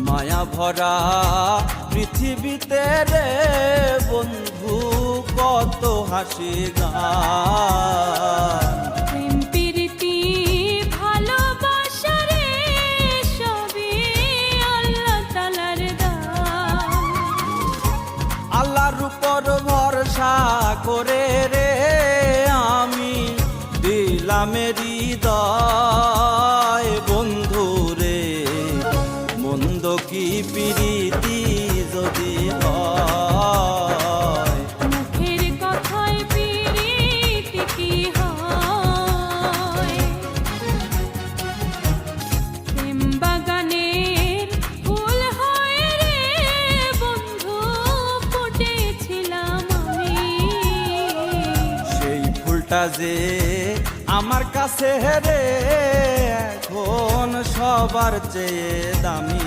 মায়া ভরা পৃথিবীতে রে বন্ধু কত হাসি গান। প্রেম প্রীতি ভালোবাসা রে সবই আল্লাহ তাআলার দান। আল্লাহর উপর ভরসা করে রে আমি দিলাম হৃদয় বন্ধু রে, মন্দ কি প্রীতি যদি হয়, মুখের কথায় প্রীতি কি হয়। প্রেম বাগানের ফুল হয়ে রে বন্ধু ফুটেছিলাম আমি। সেই ফুলটা যে আমার কাছে রে এখন সবার চেয়ে দামি।